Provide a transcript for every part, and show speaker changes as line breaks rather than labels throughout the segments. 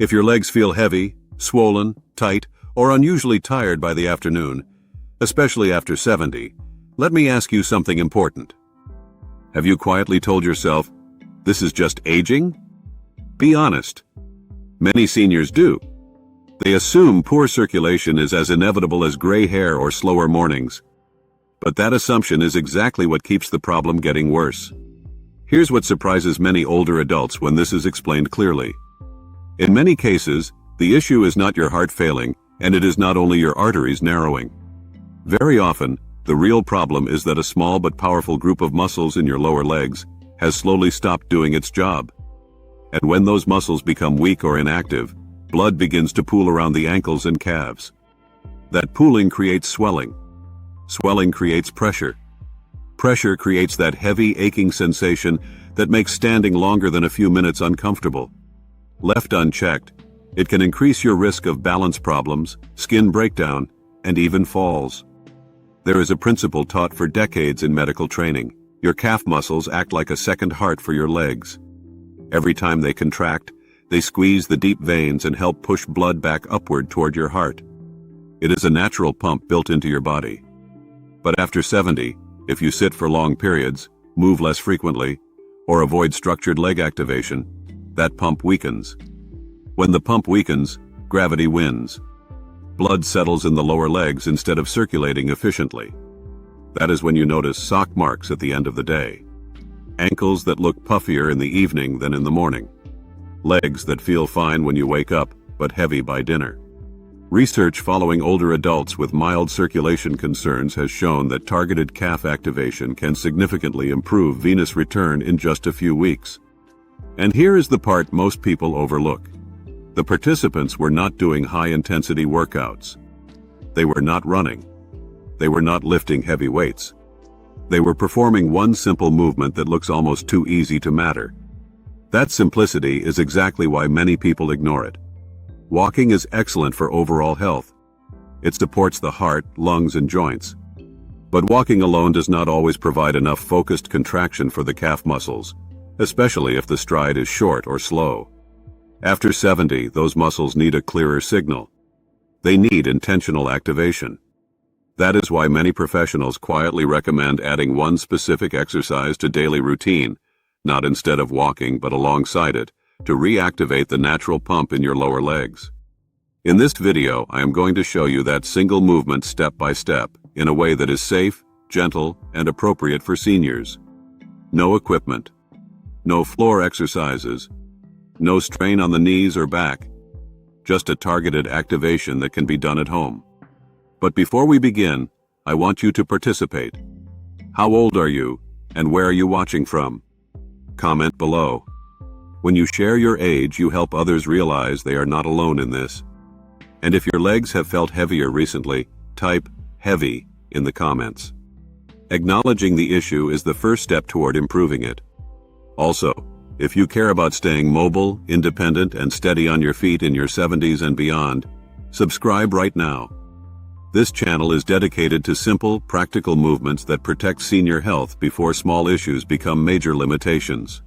If your legs feel heavy, swollen, tight, or unusually tired by the afternoon, especially after 70, let me ask you something important. Have you quietly told yourself, this is just aging? Be honest. Many seniors do. They assume poor circulation is as inevitable as gray hair or slower mornings. But that assumption is exactly what keeps the problem getting worse. Here's what surprises many older adults when this is explained clearly. In many cases, the issue is not your heart failing, and it is not only your arteries narrowing. Very often, the real problem is that a small but powerful group of muscles in your lower legs has slowly stopped doing its job. And when those muscles become weak or inactive, blood begins to pool around the ankles and calves. That pooling creates swelling. Swelling creates pressure. Pressure creates that heavy, aching sensation that makes standing longer than a few minutes uncomfortable. Left unchecked, it can increase your risk of balance problems, skin breakdown, and even falls. There is a principle taught for decades in medical training. Your calf muscles act like a second heart for your legs. Every time they contract, they squeeze the deep veins and help push blood back upward toward your heart. It is a natural pump built into your body. But after 70, if you sit for long periods, move less frequently, or avoid structured leg activation, that pump weakens. When the pump weakens, gravity wins. Blood settles in the lower legs instead of circulating efficiently. That is when you notice sock marks at the end of the day. Ankles that look puffier in the evening than in the morning. Legs that feel fine when you wake up, but heavy by dinner. Research following older adults with mild circulation concerns has shown that targeted calf activation can significantly improve venous return in just a few weeks. And here is the part most people overlook. The participants were not doing high-intensity workouts. They were not running. They were not lifting heavy weights. They were performing one simple movement that looks almost too easy to matter. That simplicity is exactly why many people ignore it. Walking is excellent for overall health. It supports the heart, lungs, and joints. But walking alone does not always provide enough focused contraction for the calf muscles, especially if the stride is short or slow. After 70, those muscles need a clearer signal. They need intentional activation. That is why many professionals quietly recommend adding one specific exercise to daily routine, not instead of walking but alongside it, to reactivate the natural pump in your lower legs. In this video, I am going to show you that single movement step by step, in a way that is safe, gentle, and appropriate for seniors. No equipment. No floor exercises. No strain on the knees or back. Just a targeted activation that can be done at home. But before we begin, I want you to participate. How old are you, and where are you watching from? Comment below. When you share your age, you help others realize they are not alone in this. And if your legs have felt heavier recently, type "heavy" in the comments. Acknowledging the issue is the first step toward improving it. Also, if you care about staying mobile, independent, and steady on your feet in your 70s and beyond, subscribe right now. This channel is dedicated to simple, practical movements that protect senior health before small issues become major limitations.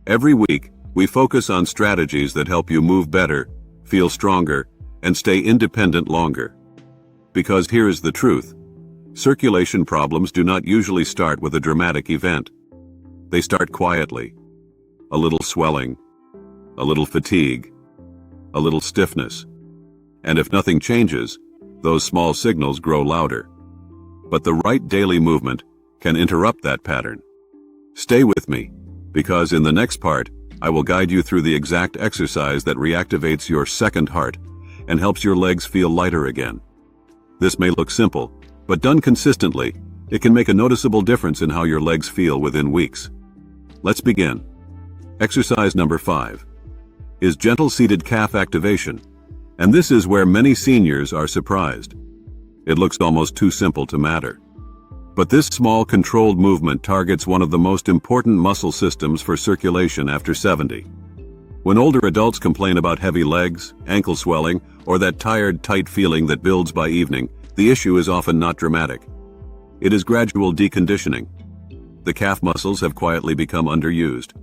Every week, we focus on strategies that help you move better, feel stronger, and stay independent longer. Because here is the truth. Circulation problems do not usually start with a dramatic event. They start quietly. A little swelling, a little fatigue, a little stiffness. And if nothing changes, those small signals grow louder. But the right daily movement can interrupt that pattern. Stay with me, because in the next part, I will guide you through the exact exercise that reactivates your second heart and helps your legs feel lighter again. This may look simple, but done consistently, it can make a noticeable difference in how your legs feel within weeks. Let's begin. Exercise number 5 is gentle seated calf activation, and this is where many seniors are surprised. It looks almost too simple to matter. But this small controlled movement targets one of the most important muscle systems for circulation after 70. When older adults complain about heavy legs, ankle swelling, or that tired, tight feeling that builds by evening, the issue is often not dramatic. It is gradual deconditioning. The calf muscles have quietly become underused.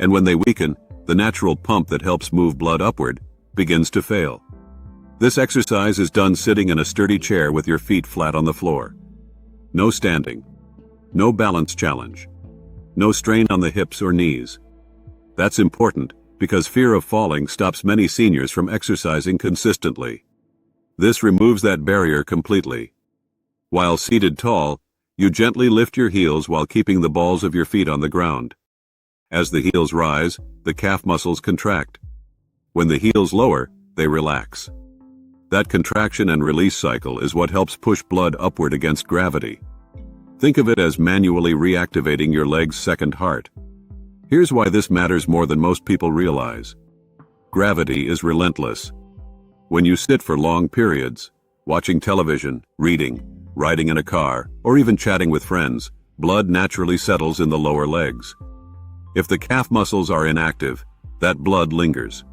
And when they weaken, the natural pump that helps move blood upward begins to fail. This exercise is done sitting in a sturdy chair with your feet flat on the floor. No standing. No balance challenge. No strain on the hips or knees. That's important because fear of falling stops many seniors from exercising consistently. This removes that barrier completely. While seated tall, you gently lift your heels while keeping the balls of your feet on the ground. As the heels rise, the calf muscles contract. When the heels lower, they relax. That contraction and release cycle is what helps push blood upward against gravity. Think of it as manually reactivating your leg's second heart. Here's why this matters more than most people realize. Gravity is relentless. When you sit for long periods, watching television, reading, riding in a car, or even chatting with friends, blood naturally settles in the lower legs. If the calf muscles are inactive, that blood lingers.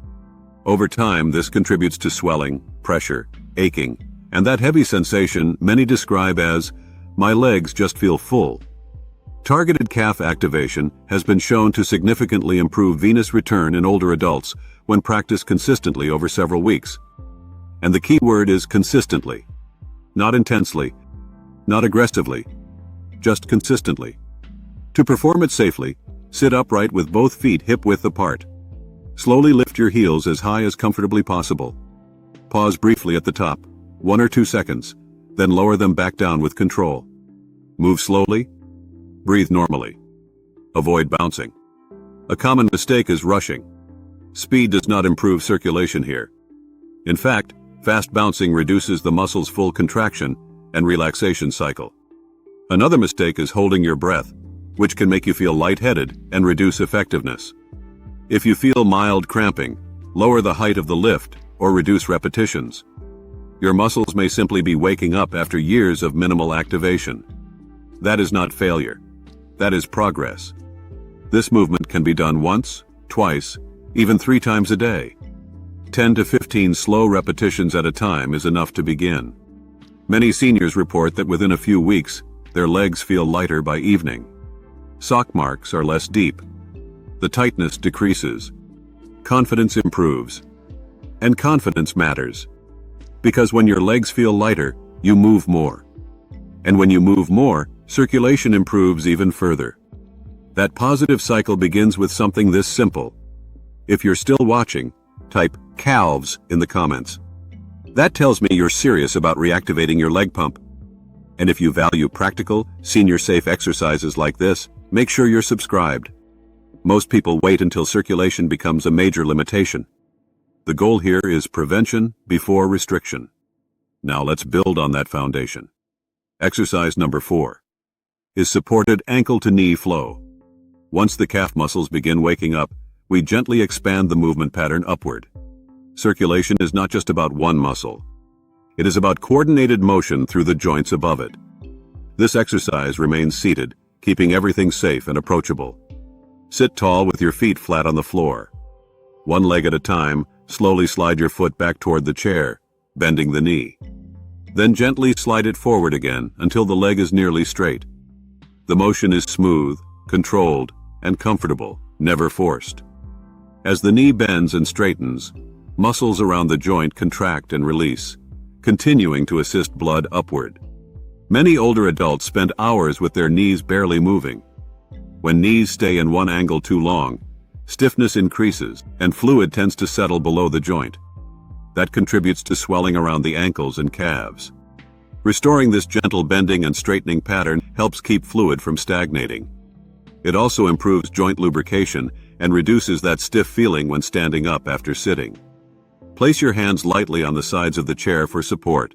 Over time, this contributes to swelling, pressure, aching, and that heavy sensation many describe as, "My legs just feel full." Targeted calf activation has been shown to significantly improve venous return in older adults when practiced consistently over several weeks. And the key word is consistently. Not intensely, not aggressively, just consistently. To perform it safely, sit upright with both feet hip-width apart. Slowly lift your heels as high as comfortably possible. Pause briefly at the top, 1 or 2 seconds, then lower them back down with control. Move slowly. Breathe normally. Avoid bouncing. A common mistake is rushing. Speed does not improve circulation here. In fact, fast bouncing reduces the muscle's full contraction and relaxation cycle. Another mistake is holding your breath, which can make you feel lightheaded and reduce effectiveness. If you feel mild cramping, lower the height of the lift or reduce repetitions. Your muscles may simply be waking up after years of minimal activation. That is not failure. That is progress. This movement can be done once, twice, even 3 times a day. 10 to 15 slow repetitions at a time is enough to begin. Many seniors report that within a few weeks, their legs feel lighter by evening. Sock marks are less deep. The tightness decreases. Confidence improves. And confidence matters. Because when your legs feel lighter, you move more. And when you move more, circulation improves even further. That positive cycle begins with something this simple. If you're still watching, type calves in the comments. That tells me you're serious about reactivating your leg pump. And if you value practical, senior-safe exercises like this, make sure you're subscribed. Most people wait until circulation becomes a major limitation. The goal here is prevention before restriction. Now let's build on that foundation. Exercise number 4 is supported ankle-to-knee flow. Once the calf muscles begin waking up, we gently expand the movement pattern upward. Circulation is not just about one muscle. It is about coordinated motion through the joints above it. This exercise remains seated, keeping everything safe and approachable. Sit tall with your feet flat on the floor. One leg at a time, slowly slide your foot back toward the chair, bending the knee. Then gently slide it forward again until the leg is nearly straight. The motion is smooth, controlled, and comfortable, never forced. As the knee bends and straightens, muscles around the joint contract and release, continuing to assist blood upward. Many older adults spend hours with their knees barely moving. When knees stay in one angle too long, stiffness increases and fluid tends to settle below the joint. That contributes to swelling around the ankles and calves. Restoring this gentle bending and straightening pattern helps keep fluid from stagnating. It also improves joint lubrication and reduces that stiff feeling when standing up after sitting. Place your hands lightly on the sides of the chair for support.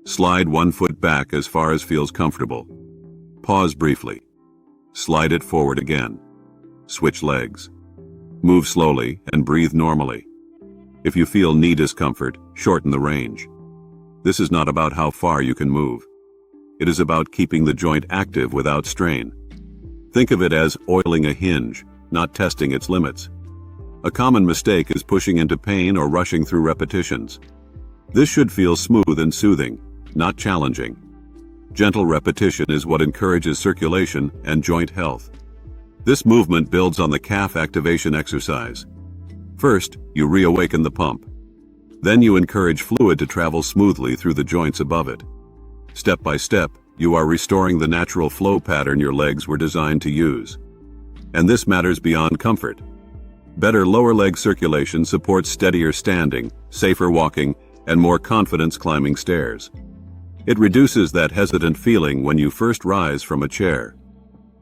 Slide one foot back as far as feels comfortable. Pause briefly. Slide it forward again. Switch legs. Move slowly and breathe normally. If you feel knee discomfort, shorten the range. This is not about how far you can move. It is about keeping the joint active without strain. Think of it as oiling a hinge, not testing its limits. A common mistake is pushing into pain or rushing through repetitions. This should feel smooth and soothing, not challenging. Gentle repetition is what encourages circulation and joint health. This movement builds on the calf activation exercise. First, you reawaken the pump. Then you encourage fluid to travel smoothly through the joints above it. Step by step, you are restoring the natural flow pattern your legs were designed to use. And this matters beyond comfort. Better lower leg circulation supports steadier standing, safer walking, and more confidence climbing stairs. It reduces that hesitant feeling when you first rise from a chair.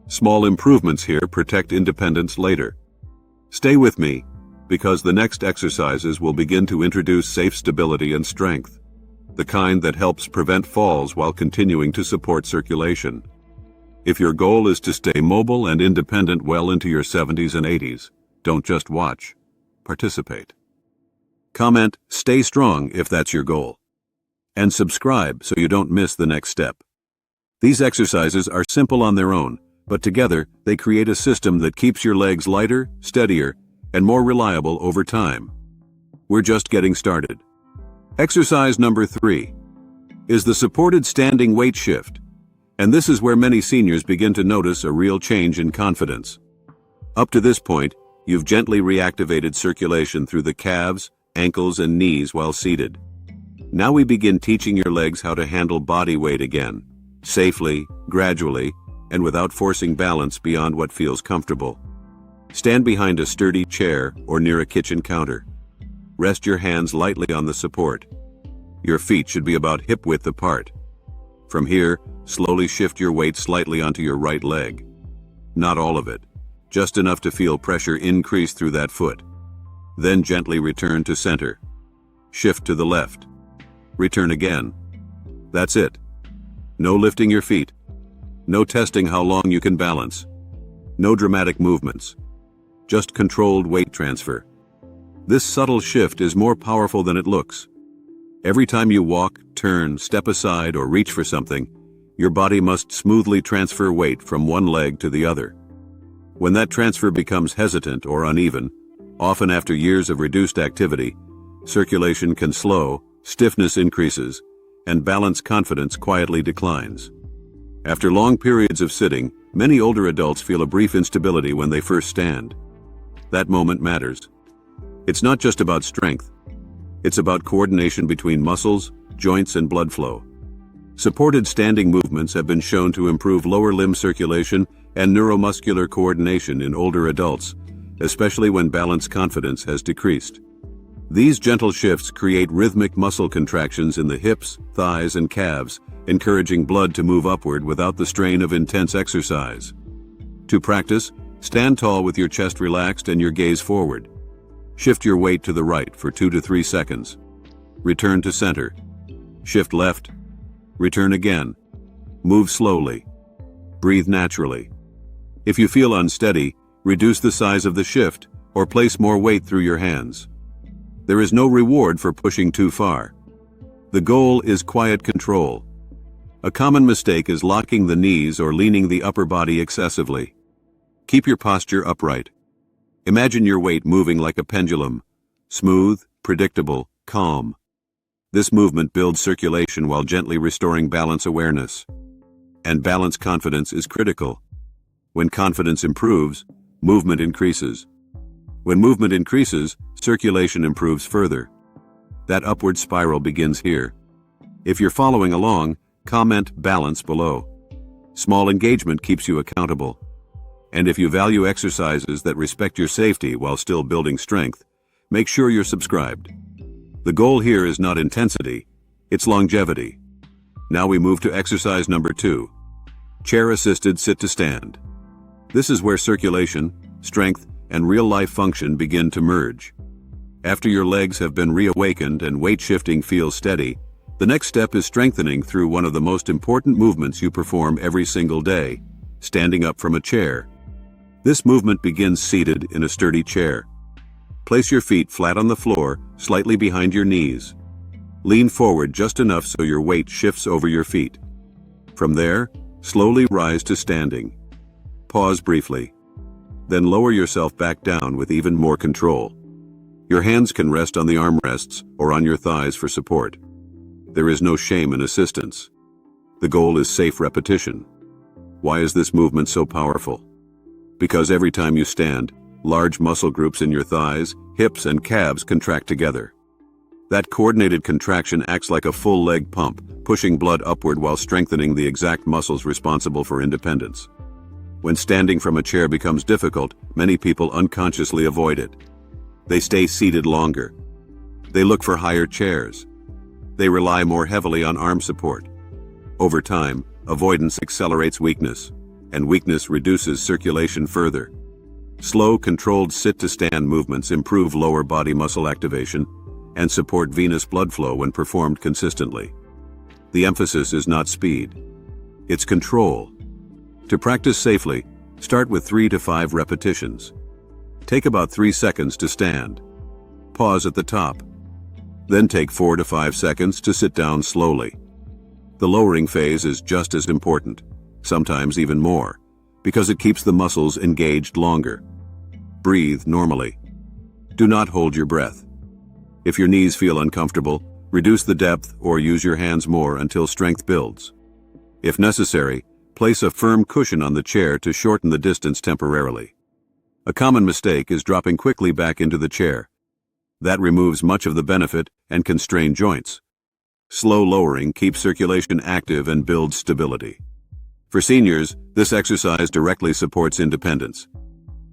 Small improvements here protect independence later. Stay with me, because the next exercises will begin to introduce safe stability and strength, the kind that helps prevent falls while continuing to support circulation. If your goal is to stay mobile and independent well into your 70s and 80s, don't just watch, participate. Comment, "Stay strong" if that's your goal. And subscribe so you don't miss the next step. These exercises are simple on their own, but together they create a system that keeps your legs lighter, steadier, and more reliable over time. We're just getting started. Exercise number 3 is the supported standing weight shift, and this is where many seniors begin to notice a real change in confidence. Up to this point, you've gently reactivated circulation through the calves, ankles, and knees while seated. Now we begin teaching your legs how to handle body weight again, safely, gradually, and without forcing balance beyond what feels comfortable. Stand behind a sturdy chair or near a kitchen counter. Rest your hands lightly on the support. Your feet should be about hip-width apart. From here, slowly shift your weight slightly onto your right leg. Not all of it, just enough to feel pressure increase through that foot. Then gently return to center. Shift to the left. Return again. That's it. No lifting your feet. No testing how long you can balance. No dramatic movements. Just controlled weight transfer. This subtle shift is more powerful than it looks. Every time you walk, turn, step aside, or reach for something, your body must smoothly transfer weight from one leg to the other. When that transfer becomes hesitant or uneven, often after years of reduced activity, circulation can slow, stiffness increases, and balance confidence quietly declines. After long periods of sitting, many older adults feel a brief instability when they first stand. That moment matters. It's not just about strength. It's about coordination between muscles, joints, and blood flow. Supported standing movements have been shown to improve lower limb circulation and neuromuscular coordination in older adults, especially when balance confidence has decreased. These gentle shifts create rhythmic muscle contractions in the hips, thighs, and calves, encouraging blood to move upward without the strain of intense exercise. To practice, stand tall with your chest relaxed and your gaze forward. Shift your weight to the right for 2 to 3 seconds. Return to center. Shift left. Return again. Move slowly. Breathe naturally. If you feel unsteady, reduce the size of the shift or place more weight through your hands. There is no reward for pushing too far. The goal is quiet control. A common mistake is locking the knees or leaning the upper body excessively. Keep your posture upright. Imagine your weight moving like a pendulum, smooth, predictable, calm. This movement builds circulation while gently restoring balance awareness. And balance confidence is critical. When confidence improves, movement increases. When movement increases, circulation improves further. That upward spiral begins here. If you're following along, comment "balance" below. Small engagement keeps you accountable. And if you value exercises that respect your safety while still building strength, make sure you're subscribed. The goal here is not intensity, it's longevity. Now we move to exercise number 2. Chair-assisted sit to stand. This is where circulation, strength, and real-life function begin to merge. After your legs have been reawakened and weight shifting feels steady, the next step is strengthening through one of the most important movements you perform every single day, standing up from a chair. This movement begins seated in a sturdy chair. Place your feet flat on the floor, slightly behind your knees. Lean forward just enough so your weight shifts over your feet. From there, slowly rise to standing. Pause briefly. Then lower yourself back down with even more control. Your hands can rest on the armrests or on your thighs for support. There is no shame in assistance. The goal is safe repetition. Why is this movement so powerful? Because every time you stand, large muscle groups in your thighs, hips, and calves contract together. That coordinated contraction acts like a full leg pump, pushing blood upward while strengthening the exact muscles responsible for independence. When standing from a chair becomes difficult, many people unconsciously avoid it. They stay seated longer. They look for higher chairs. They rely more heavily on arm support. Over time, avoidance accelerates weakness, and weakness reduces circulation further. Slow, controlled sit-to-stand movements improve lower body muscle activation and support venous blood flow when performed consistently. The emphasis is not speed. It's control. To practice safely, start with 3 to 5 repetitions. Take about 3 seconds to stand. Pause at the top. Then take 4 to 5 seconds to sit down slowly. The lowering phase is just as important, sometimes even more, because it keeps the muscles engaged longer. Breathe normally. Do not hold your breath. If your knees feel uncomfortable, reduce the depth or use your hands more until strength builds. If necessary, place a firm cushion on the chair to shorten the distance temporarily. A common mistake is dropping quickly back into the chair. That removes much of the benefit and can strain joints. Slow lowering keeps circulation active and builds stability. For seniors, this exercise directly supports independence.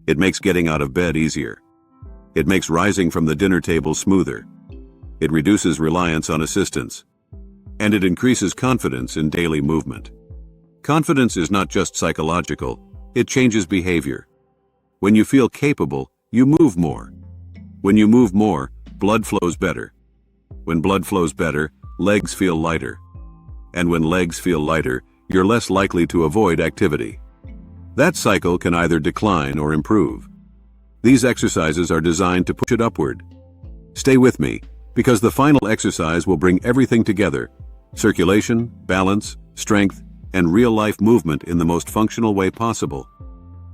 It makes getting out of bed easier. It makes rising from the dinner table smoother. It reduces reliance on assistance. And it increases confidence in daily movement. Confidence is not just psychological, it changes behavior. When you feel capable, you move more. When you move more, blood flows better. When blood flows better, legs feel lighter. And when legs feel lighter, you're less likely to avoid activity. That cycle can either decline or improve. These exercises are designed to push it upward. Stay with me, because the final exercise will bring everything together: circulation, balance, strength, and real-life movement in the most functional way possible.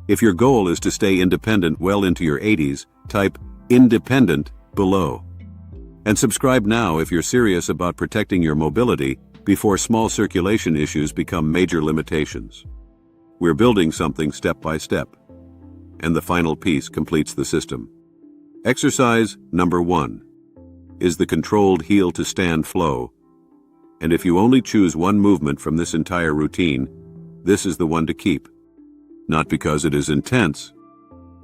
If your goal is to stay independent well into your 80s, type "independent" below. And subscribe now if you're serious about protecting your mobility before small circulation issues become major limitations. We're building something step by step, and the final piece completes the system. Exercise number 1 is the controlled heel-to-stand flow, and if you only choose one movement from this entire routine, this is the one to keep. Not because it is intense,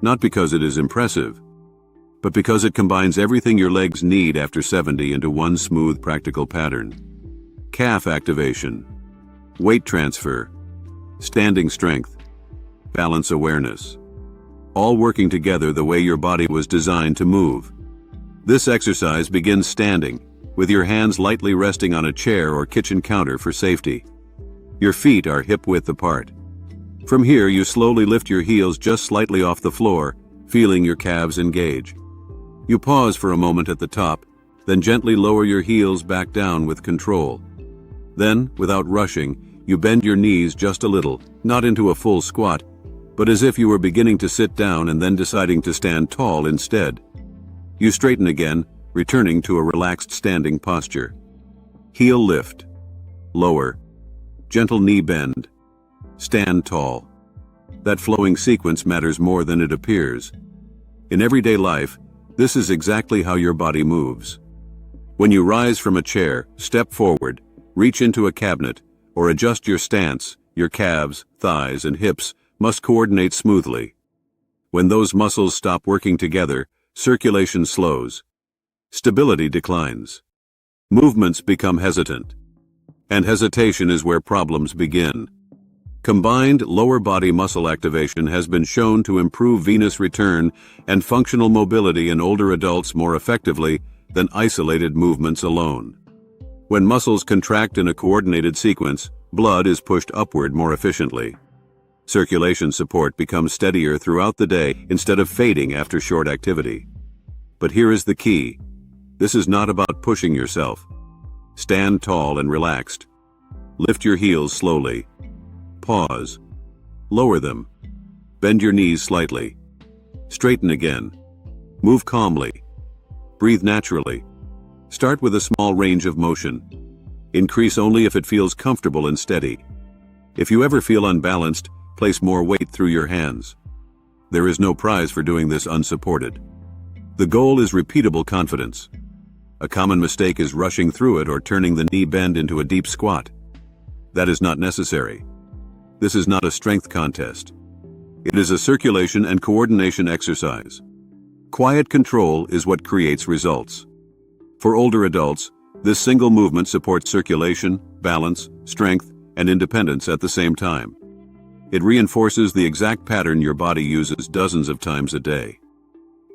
not because it is impressive, but because it combines everything your legs need after 70 into one smooth, practical pattern. Calf activation, weight transfer, standing strength, balance awareness, all working together the way your body was designed to move. This exercise begins standing, with your hands lightly resting on a chair or kitchen counter for safety. Your feet are hip-width apart. From here, you slowly lift your heels just slightly off the floor, feeling your calves engage. You pause for a moment at the top, then gently lower your heels back down with control. Then, without rushing, you bend your knees just a little, not into a full squat, but as if you were beginning to sit down and then deciding to stand tall instead. You straighten again, returning to a relaxed standing posture. Heel lift. Lower. Gentle knee bend. Stand tall. That flowing sequence matters more than it appears. In everyday life, this is exactly how your body moves. When you rise from a chair, step forward, reach into a cabinet, or adjust your stance, your calves, thighs, and hips must coordinate smoothly. When those muscles stop working together, circulation slows. Stability declines. Movements become hesitant. And hesitation is where problems begin. Combined lower body muscle activation has been shown to improve venous return and functional mobility in older adults more effectively than isolated movements alone. When muscles contract in a coordinated sequence, blood is pushed upward more efficiently. Circulation support becomes steadier throughout the day instead of fading after short activity. But here is the key. This is not about pushing yourself. Stand tall and relaxed. Lift your heels slowly. Pause. Lower them. Bend your knees slightly. Straighten again. Move calmly. Breathe naturally. Start with a small range of motion. Increase only if it feels comfortable and steady. If you ever feel unbalanced, place more weight through your hands. There is no prize for doing this unsupported. The goal is repeatable confidence. A common mistake is rushing through it or turning the knee bend into a deep squat. That is not necessary. This is not a strength contest. It is a circulation and coordination exercise. Quiet control is what creates results. For older adults, this single movement supports circulation, balance, strength, and independence at the same time. It reinforces the exact pattern your body uses dozens of times a day.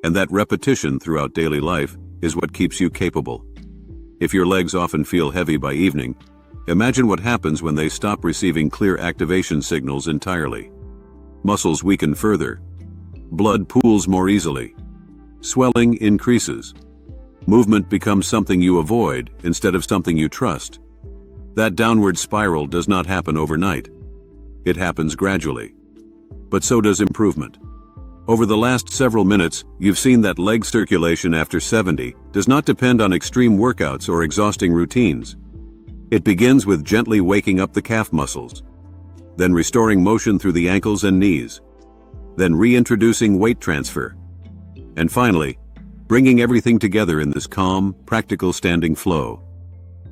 And that repetition throughout daily life is what keeps you capable. If your legs often feel heavy by evening, imagine what happens when they stop receiving clear activation signals entirely. Muscles weaken further. Blood pools more easily. Swelling increases. Movement becomes something you avoid instead of something you trust. That downward spiral does not happen overnight. It happens gradually. But so does improvement. Over the last several minutes, you've seen that leg circulation after 70 does not depend on extreme workouts or exhausting routines. It begins with gently waking up the calf muscles, then restoring motion through the ankles and knees, then reintroducing weight transfer, and finally, bringing everything together in this calm, practical standing flow.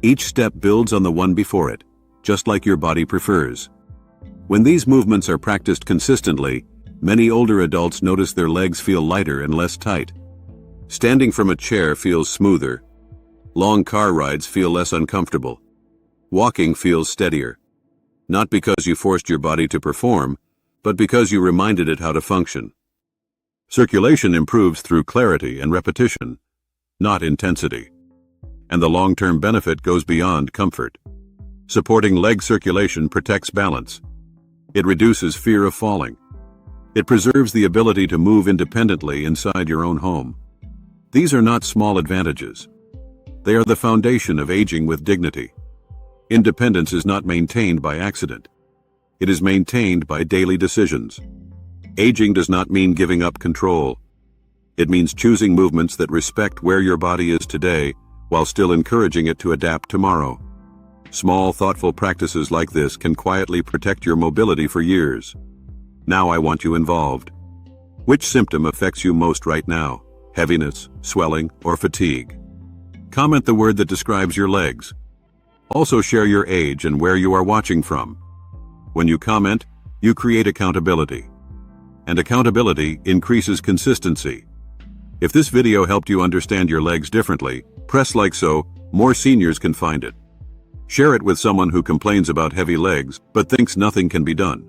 Each step builds on the one before it, just like your body prefers. When these movements are practiced consistently, many older adults notice their legs feel lighter and less tight. Standing from a chair feels smoother. Long car rides feel less uncomfortable. Walking feels steadier. Not because you forced your body to perform, but because you reminded it how to function. Circulation improves through clarity and repetition, not intensity. And the long-term benefit goes beyond comfort. Supporting leg circulation protects balance. It reduces fear of falling. It preserves the ability to move independently inside your own home. These are not small advantages. They are the foundation of aging with dignity. Independence is not maintained by accident. It is maintained by daily decisions. Aging does not mean giving up control. It means choosing movements that respect where your body is today while still encouraging it to adapt tomorrow. Small, thoughtful practices like this can quietly protect your mobility for years. Now I want you involved. Which symptom affects you most right now? Heaviness, swelling, or fatigue? Comment the word that describes your legs. Also share your age and where you are watching from. When you comment, you create accountability. And accountability increases consistency. If this video helped you understand your legs differently, press like so more seniors can find it. Share it with someone who complains about heavy legs but thinks nothing can be done.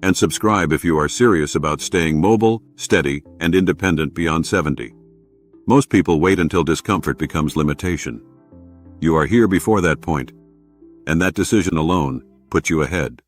And subscribe if you are serious about staying mobile, steady, and independent beyond 70. Most people wait until discomfort becomes limitation. You are here before that point, and that decision alone puts you ahead.